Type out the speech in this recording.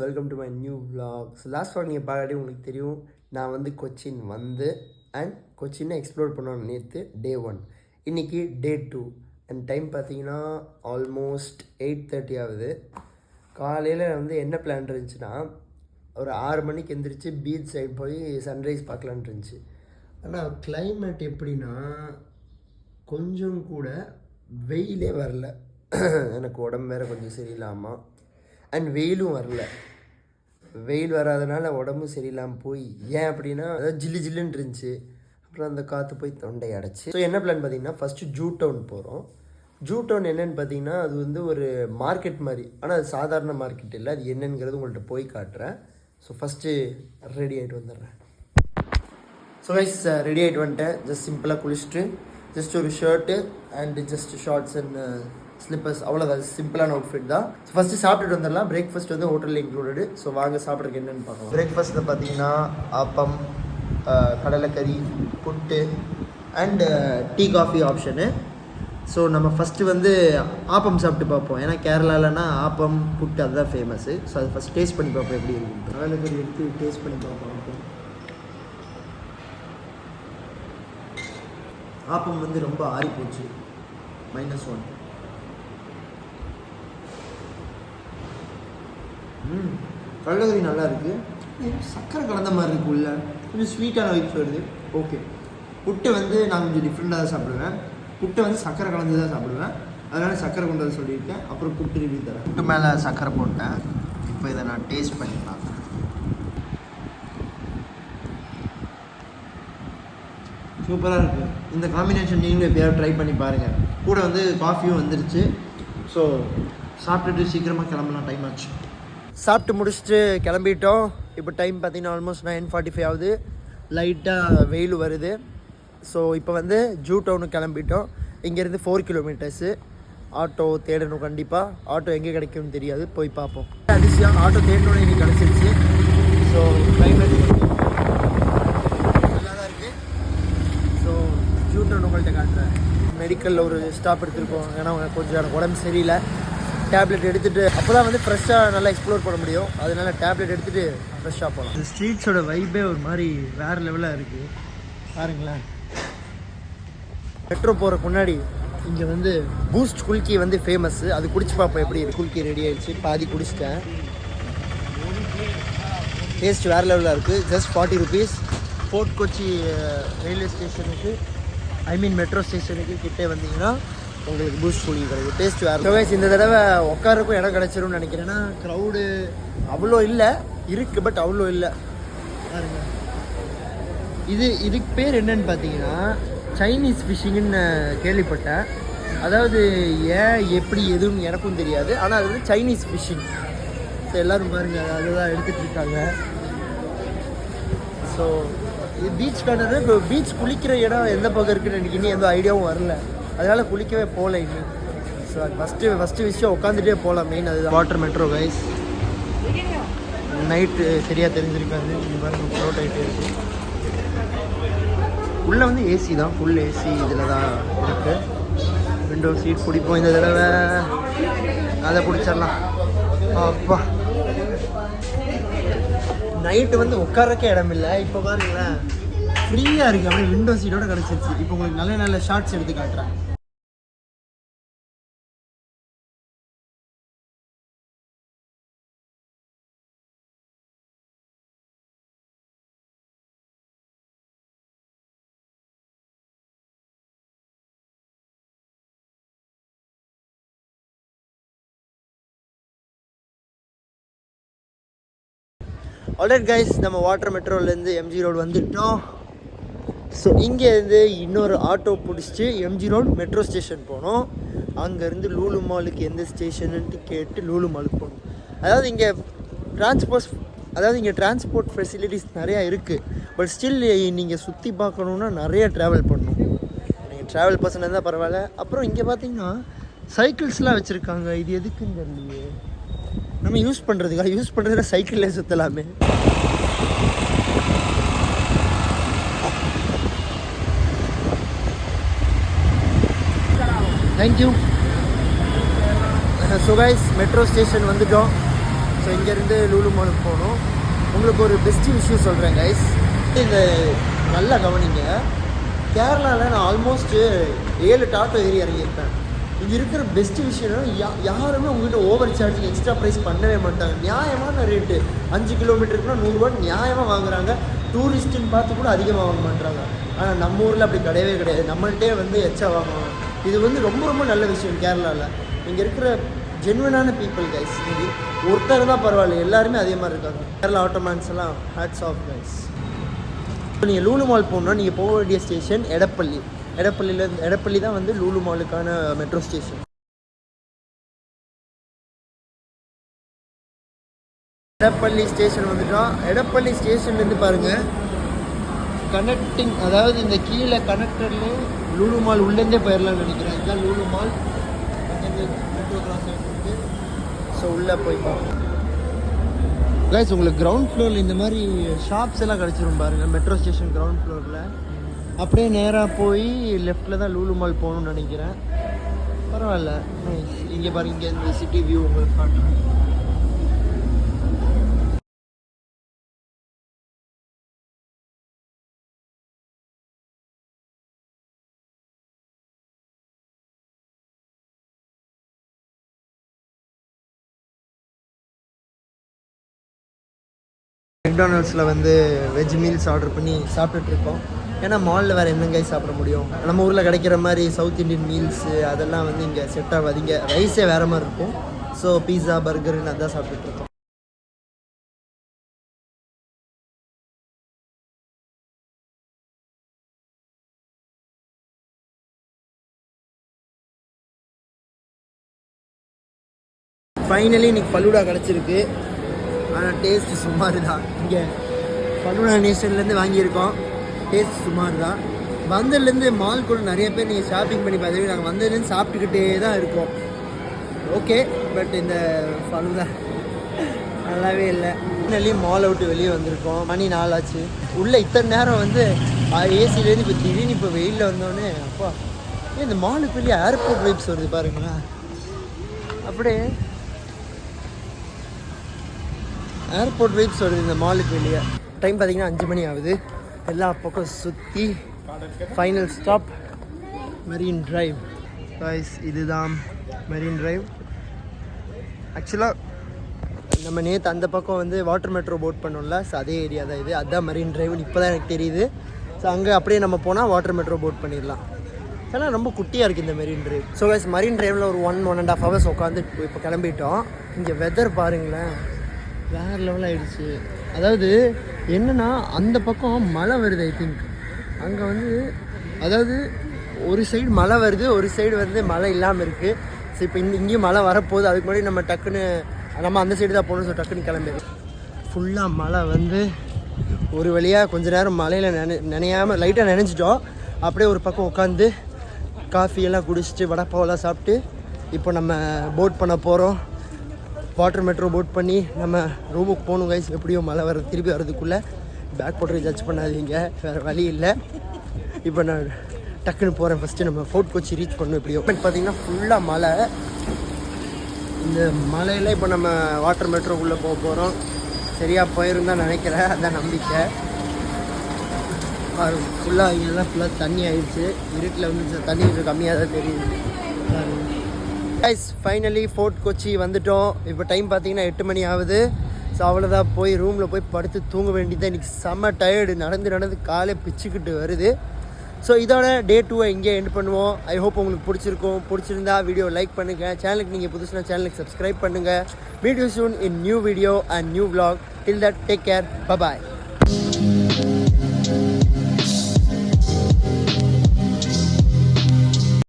Welcome to my new vlog. So last வாரம் நீங்கள் பார்க்காட்டி உங்களுக்கு தெரியும், நான் வந்து கொச்சின் வந்து அண்ட் கொச்சினை எக்ஸ்ப்ளோர் பண்ணுவேன். நேற்று டே 1, இன்றைக்கி டே 2 அண்ட் டைம் பார்த்தீங்கன்னா ஆல்மோஸ்ட் 8:30 ஆகுது. காலையில் வந்து என்ன பிளான் இருந்துச்சுன்னா, ஒரு 6 மணிக்கு எந்திரிச்சு பீச் சைடு போய் சன்ரைஸ் பார்க்கலான் இருந்துச்சு. ஆனால் கிளைமேட் எப்படின்னா கொஞ்சம் கூட வெயிலே வரல. எனக்கு உடம்பு வேறு கொஞ்சம் சரியில்லாமல் அண்ட் வெயிலும் வரல. வெயில் வராதனால உடம்பும் சரியில்லாமல் போய் ஏன் அப்படின்னா அதாவது ஜில்லு ஜில்லுன்னு இருந்துச்சு. அப்புறம் அந்த காற்று போய் தொண்டை அடைச்சி. ஸோ என்ன பிளான் பார்த்தீங்கன்னா, ஃபஸ்ட்டு ஜூ டவுன் போகிறோம். ஜூ டவுன் என்னென்னு பார்த்தீங்கன்னா, அது வந்து ஒரு மார்க்கெட் மாதிரி, ஆனால் அது சாதாரண மார்க்கெட் இல்லை. அது என்னங்கிறது உங்கள்கிட்ட போய் காட்டுறேன். ஸோ ஃபஸ்ட்டு ரெடி ஆகிட்டு வந்துடுறேன். ஸோ கைஸ் ரெடி ஆகிட்டு வந்துட்டேன். ஜஸ்ட் சிம்பிளாக குளிச்சுட்டு ஜஸ்ட் ஒரு shirt and just shorts and slippers, அவ்வளோதான். சிம்பிளான அவுட்ஃபிட் தான். ஸோ ஃபஸ்ட்டு சாப்பிட்டுட்டு வந்துடலாம். பிரேக்ஃபாஸ்ட் வந்து ஹோட்டலில் இன்க்ளூடடு. ஸோ வாங்க சாப்பிட்றதுக்கு என்னென்னு பார்க்கலாம். பிரேக்ஃபாஸ்ட்டில் பார்த்தீங்கன்னா ஆப்பம், கடலைக்கறி, புட்டு அண்டு டீ காஃபி ஆப்ஷனு. ஸோ நம்ம ஃபஸ்ட்டு வந்து ஆப்பம் சாப்பிட்டு பார்ப்போம். ஏன்னா கேரளாலனா ஆப்பம் புட்டு அதுதான் ஃபேமஸ்ஸு. ஸோ அதை ஃபஸ்ட் டேஸ்ட் பண்ணி பார்ப்போம் எப்படி இருக்குது. கடலைக்கறி எடுத்து டேஸ்ட் பண்ணி பார்ப்போம். ஆப்பம் வந்து ரொம்ப ஆறி போச்சு, -1. கடலைக்கறி நல்லா இருக்குது. சக்கரை கலந்த மாதிரி இருக்குது உள்ள, கொஞ்சம் ஸ்வீட்டான வைப்ஸ் வருது. ஓகே. புட்டை வந்து நான் கொஞ்சம் டிஃப்ரெண்ட்டாக தான் சாப்பிடுவேன். புட்டை வந்து சக்கரை கலந்து தான் சாப்பிடுவேன். அதனால் சக்கரை கொண்டு வந்து சொல்லியிருக்கேன். அப்புறம் புட்டு ரிவ்யூ தரேன். புட்டு மேலே சக்கரை போட்டேன். இப்போ இதை நான் டேஸ்ட் பண்ணி பார்க்குறேன். சூப்பராக இருக்குது. இந்த காம்பினேஷன் நீங்களும் எப்பயாவது ட்ரை பண்ணி பாருங்கள். கூட வந்து காஃபியும் வந்துருச்சு. ஸோ சாப்பிட்டுட்டு சீக்கிரமாக கிளம்பலாம், டைம் ஆச்சு. சாப்பிட்டு முடிச்சுட்டு கிளம்பிட்டோம். இப்போ டைம் பார்த்தீங்கன்னா ஆல்மோஸ்ட் 9:45 ஆகுது. லைட்டாக வெயில் வருது. ஸோ இப்போ வந்து ஜூ டவுனுக்கு கிளம்பிட்டோம். இங்கேருந்து 4 கிலோமீட்டர்ஸு. ஆட்டோ தேடணும் கண்டிப்பாக. ஆட்டோ எங்கே கிடைக்கும்னு தெரியாது, போய் பார்ப்போம். அதிசயம், ஆட்டோ தேடணுன்னு இங்கே கிடச்சிருச்சு. ஸோ கிளைமேட் நல்லா தான் இருக்குது. ஸோ ஜூ டவுன் உங்கள்கிட்ட காட்டுறேன். மெடிக்கலில் ஒரு ஸ்டாப் எடுத்துருக்கோம். ஏன்னா கொஞ்சம் எனக்கு உடம்பு சரியில்லை. டேப்லெட் எடுத்துகிட்டு அப்போ தான் வந்து ஃப்ரெஷ்ஷாக நல்லா எக்ஸ்ப்ளோர் பண்ண முடியும். அதனால டேப்லெட் எடுத்துகிட்டு ஃப்ரெஷ்ஷாக போகலாம். இந்த ஸ்ட்ரீட்ஸோட வைப்பே ஒரு மாதிரி வேறு லெவலாக இருக்குது பாருங்களேன். மெட்ரோ போகிறதுக்கு முன்னாடி இங்கே வந்து பூஸ்ட் குல்கி வந்து ஃபேமஸ்ஸு. அது குடிச்சு பார்ப்போம் எப்படி இருக்குது. குல்கி ரெடி ஆகிடுச்சு, பாதி குடிச்சிட்டேன். டேஸ்ட் வேறு லெவலாக இருக்குது. Just 40 rupees. Fort Kochi railway ஸ்டேஷனுக்கு, ஐ மீன் மெட்ரோ ஸ்டேஷனுக்கு கிட்டே வந்தீங்கன்னா உங்களுக்கு பூஸ்ட் குல்கி கிடைக்கும். டேஸ்ட் வேறு. இந்த தடவை உட்காருக்கும் இடம் கிடச்சிரும்னு நினைக்கிறேன்னா, க்ரௌடு அவ்வளோ இல்லை, இருக்குது பட் அவ்வளோ இல்லை பாருங்க. இதுக்கு பேர் என்னன்னு பார்த்தீங்கன்னா சைனீஸ் ஃபிஷ்ஷிங்குன்னு கேள்விப்பட்டேன். அதாவது ஏன் எப்படி எதுவும் எனக்கும் தெரியாது. ஆனால் அது வந்து சைனீஸ் ஃபிஷ்ஷிங். ஸோ எல்லோரும் பாருங்கள் அதுதான் எடுத்துகிட்டு இருக்காங்க. ஸோ இது பீச் கார்னர். இப்போ பீச் குளிக்கிற இடம் எந்த பக்கம் இருக்குன்னு எனக்கு இன்னும் எந்த ஐடியாவும் வரல. அதனால் குளிக்கவே போகல இன்னும். ஸோ அது ஃபஸ்ட்டு விஷயம் உட்காந்துட்டே போகலாம். மெயின் அதுதான். Water metro guys. நைட்டு சரியாக தெரிஞ்சிருக்காது. இந்த மாதிரி க்ளோட் ஆகிட்டே இருக்குது. உள்ளே வந்து ஏசி தான், ஃபுல் ஏசி இதில் தான் இருக்குது. விண்டோ சீட் பிடிப்போம் இந்த தடவை. அதை பிடிச்சிடலாம். அப்பா நைட்டு வந்து உட்காரக்கே இடம் இல்லை. இப்போ பாருங்களேன் ஃப்ரீயாக இருக்குது. அப்படியே விண்டோ சீட்டோடு கிடச்சிருச்சு. இப்போ உங்களுக்கு நல்ல நல்ல ஷார்ட்ஸ் எடுத்து காட்டுறேன். ஆல்ரைட் கைஸ், நம்ம வாட்டர் மெட்ரோலேருந்து எம்ஜி ரோடு வந்துட்டோம். ஸோ இங்கேருந்து இன்னொரு ஆட்டோ பிடிச்சிட்டு எம்ஜி ரோடு மெட்ரோ ஸ்டேஷன் போனோம். அங்கேருந்து லூலு மாலுக்கு எந்த ஸ்டேஷனுன்ட்டு கேட்டு லூலு மாலுக்கு போகணும். அதாவது இங்கே டிரான்ஸ்போர்ட் ஃபெசிலிட்டிஸ் நிறையா இருக்குது. பட் ஸ்டில் நீங்கள் சுற்றி பார்க்கணுன்னா நிறைய ட்ராவல் பண்ணணும். நீங்கள் ட்ராவல் பர்சனாக இருந்தால் பரவாயில்ல. அப்புறம் இங்கே பார்த்தீங்கன்னா சைக்கிள்ஸ்லாம் வச்சுருக்காங்க. இது எதுக்குன்னு தெரியலையே. நம்ம யூஸ் பண்ணுறதுல சைக்கிள்லேயே சுற்றலாமே. Thank you. So guys metro station வந்துட்டோம். ஸோ இங்கேருந்து லூலு மாலுக்கு போகணும். உங்களுக்கு ஒரு பெஸ்ட்டு விஷயம் சொல்கிறேன் கைஸ். இந்த நல்லா கவனிங்க, கேரளாவில் நான் ஆல்மோஸ்ட்டு 7 டாட்டோ ஏறி இறங்கியிருப்பேன். இங்கே இருக்கிற பெஸ்ட்டு விஷயம் யாருமே உங்கள்கிட்ட ஓவர் சார்ஜிங் எக்ஸ்ட்ரா ப்ரைஸ் பண்ணவே மாட்டாங்க. நியாயமான ரேட்டு, 5 கிலோமீட்டருக்குனா 100 ரூபா நியாயமாக வாங்குறாங்க. டூரிஸ்ட்டுன்னு பார்த்து கூட அதிகமாக வாங்க மாட்டாங்க. ஆனால் நம்ம ஊரில் அப்படி கிடையவே கிடையாது. நம்மள்கிட்டே வந்து எச்சா வாங்குவாங்க. இது வந்து ரொம்ப ரொம்ப நல்ல விஷயம் கேரளாவில். இங்கே இருக்கிற ஜென்வனான பீப்புள் கைஸ். இங்கே ஒருத்தர் தான் பரவாயில்ல, எல்லாருமே அதே மாதிரி இருக்காங்க. கேரளா ஆட்டோமேன்ஸ் எல்லாம் ஹேட்ஸ் ஆஃப் கைஸ். இப்போ நீங்கள் லூலு மால் போகணுன்னா நீங்கள் போக வேண்டிய ஸ்டேஷன் எடப்பள்ளி. எடப்பள்ளி தான் வந்து லூலு மாலுக்கான மெட்ரோ ஸ்டேஷன். எடப்பள்ளி ஸ்டேஷன் வந்துட்டோம். எடப்பள்ளி ஸ்டேஷன்லேருந்து பாருங்கள் கனெக்டிங், அதாவது இந்த கீழே கனெக்டர்லேயே லூலு மால் உள்ளேருந்தே போயிடலாம்னு நினைக்கிறேன். இதுதான் லூலு மால். மெட்ரோ கிராஸ் ஆகிட்டு, ஸோ உள்ளே போய் பார்ப்போம் கைஸ். உங்களுக்கு கிரவுண்ட் ஃப்ளோரில் இந்த மாதிரி ஷாப்ஸ் எல்லாம் கிடச்சிரும் பாருங்கள். மெட்ரோ ஸ்டேஷன் கிரவுண்ட் ஃப்ளோரில் அப்படியே நேராக போய் லெஃப்டில் தான் லூலு மால் போகணுன்னு நினைக்கிறேன். பரவாயில்ல, இங்கே பாருங்க, இங்கே இந்த சிட்டி வியூ உங்களுக்கு காட்டுறேன். மெக்டானல்ட்ஸில் வந்து வெஜ் மீல்ஸ் ஆர்டர் பண்ணி சாப்பிட்டுட்ருக்கோம். ஏன்னா மாலில் வேறு என்னங்க சாப்பிட முடியும். நம்ம ஊரில் கிடைக்கிற மாதிரி சவுத் இண்டியன் மீல்ஸு அதெல்லாம் வந்து இங்கே செட் ஆகாது. இங்கே ரைஸே வேறு மாதிரி இருக்கும். ஸோ பீஸா பர்கருன்னு அதான் சாப்பிட்டுட்ருக்கோம். ஃபைனலி இன்றைக்கி ஃபலூடா கிடச்சிருக்கு. ஆனால் டேஸ்ட்டு சுமார் தான். இங்கே ஃபலூடா நேஷன்லேருந்து வாங்கியிருக்கோம். டேஸ்ட் சுமார் தான். வந்ததுலேருந்து மால் கூட நிறைய பேர் நீங்கள் ஷாப்பிங் பண்ணி பார்த்துட்டு நாங்கள் வந்ததுலேருந்து சாப்பிட்டுக்கிட்டே தான் இருக்கோம். ஓகே, பட் இந்த ஃபலூடா நல்லாவே இல்லை. ஃபைனலி மாலை விட்டு வெளியே வந்திருக்கோம். மணி 4 ஆச்சு. உள்ளே இத்தனை நேரம் வந்து ஏசிலேருந்து இப்போ திடீர்னு இப்போ வெயிலில் வந்தோடனே அப்பா இந்த மாலுக்கு வெளியே ஏர்போர்ட் வைப்ஸ் வருது பாருங்களேன். அப்படியே ஏர்போர்ட் வைப்ஸ் வருது இந்த மாலுக்கு வெளியே. டைம் பார்த்திங்கன்னா 5 மணி ஆகுது. எல்லா பக்கம் சுற்றி final stop marine drive guys. இதுதான் மெரின் டிரைவ். ஆக்சுவலாக நம்ம நேற்று அந்த பக்கம் வந்து வாட்டர் மெட்ரோ போட் பண்ணோம்ல, ஸோ அதே ஏரியா தான் இது. அதுதான் மெரின் டிரைவ்னு இப்போ தான் எனக்கு தெரியுது. ஸோ அங்கே அப்படியே நம்ம போனால் வாட்டர் மெட்ரோ போட் பண்ணிடலாம். ஏன்னா ரொம்ப குட்டியாக இருக்குது இந்த Marine Drive. So guys Marine டிரைவில் ஒரு 1.5 ஹவர்ஸ் உட்காந்து இப்போ கிளம்பிட்டோம். இங்கே வெதர் பாருங்களேன், வேறு லெவல் ஆகிடுச்சு. அதாவது என்னென்னா அந்த பக்கம் மழை வருது. ஐ திங்க் அங்கே வந்து அதாவது ஒரு சைடு மழை வருது, ஒரு சைடு வந்து மழை இல்லாமல் இருக்குது. ஸோ இப்போ இங்கேயும் மழை வரப்போகுது. அதுக்கு முன்னாடி நம்ம டக்குன்னு நம்ம அந்த சைடு தான் போகணும். ஸோ டக்குன்னு கிளம்பிடு. ஃபுல்லாக மழை வந்து ஒரு வழியாக கொஞ்ச நேரம் மழையில் நினையாமல் லைட்டாக நினைச்சிட்டோம். அப்படியே ஒரு பக்கம் உட்காந்து காஃபியெல்லாம் குடிச்சிட்டு வடைப்பாவெல்லாம் சாப்பிட்டு இப்போ நம்ம போட் பண்ண போகிறோம். வாட்டர் மெட்ரோ போட் பண்ணி நம்ம ரூமுக்கு போகணும் கைஸ். எப்படியோ மழை வர திருப்பி வர்றதுக்குள்ளே பேக் போட்டு ஜட்ஜ் பண்ணாதீங்க, வேறு வழி இல்லை. இப்போ நான் டக்குன்னு போகிறேன். ஃபஸ்ட்டு நம்ம ஃபோர்ட் கொச்சி ரீச் பண்ணணும். எப்படியோ பார்த்திங்கன்னா ஃபுல்லாக மழை. இந்த மழையில் இப்போ நம்ம வாட்டர் மெட்ரோக்குள்ளே போக போகிறோம். சரியாக போயிருந்தான் நினைக்கிறேன், அதான் நம்பிக்கை. ஃபுல்லாக இங்கெல்லாம் ஃபுல்லாக தண்ணி ஆயிடுச்சு. இருட்டில் வந்து தண்ணி கொஞ்சம் கம்மியாக தான் தெரியுது கைஸ். ஃபைனலி ஃபோர்ட் கொச்சி வந்துவிட்டோம். இப்போ டைம் பார்த்திங்கன்னா 8 மணி ஆகுது. ஸோ அவ்வளோதான், போய் ரூமில் போய் படுத்து தூங்க வேண்டியதான். இன்றைக்கி செம்ம டயர்டு, நடந்து காலை பிச்சுக்கிட்டு வருது. ஸோ இதோட டே 2 இங்கே எண்ட் பண்ணுவோம். ஐ ஹோப் உங்களுக்கு பிடிச்சிருக்கும். பிடிச்சிருந்தா வீடியோ லைக் பண்ணுங்கள். சேனலுக்கு நீங்கள் புதுசுனா சேனலுக்கு சப்ஸ்கிரைப் பண்ணுங்கள். Meet you soon in new video and new vlog. Till that, take care. Bye-bye.